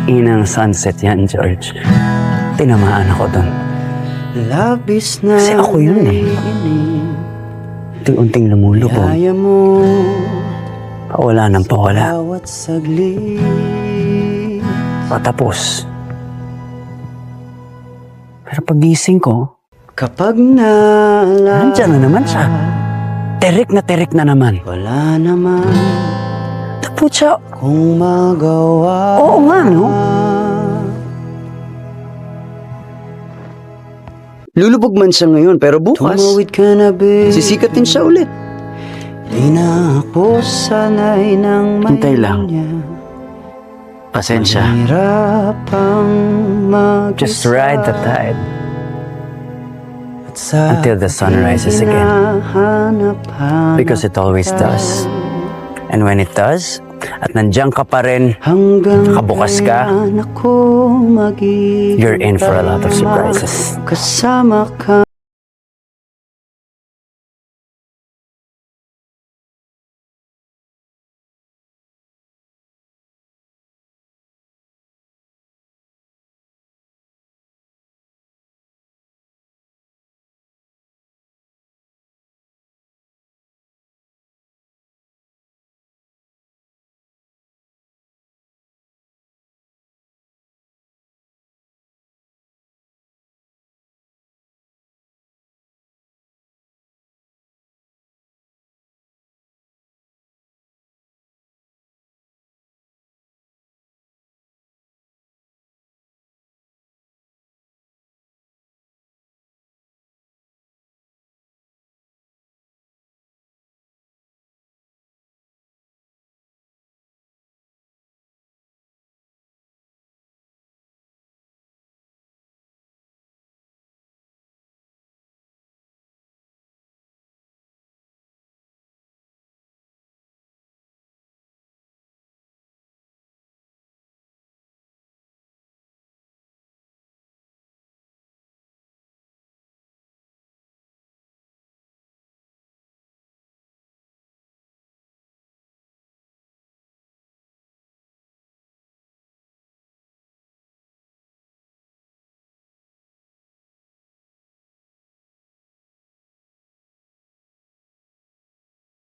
Inang sunset yan, George. Tinamaan ako doon. Labis na Kasi ako yun eh. Unting-unting lumulubog. Kaya mo Pawala ng pawala. bawat saglit. Patapos. Pero pagising ko, Kapag naalala, nandyan na naman siya. Terik na naman. wala naman Tapos kung magawa. oo nga, no? Lulubog man siya ngayon, pero bukas tumawid ka na, babe. Sisikat din siya ulit. Di na ako sanay ng Hintay lang. niya. Pasensya. Hirapang mag-isa. Just ride the tide At sa until the sun rises again. hinahanap-hanap Because it always does. And when it does, at nandiyan ka pa rin, hanggang nakabukas ka, kailan ako maghihintay you're in for a lot of surprises. kasama ka.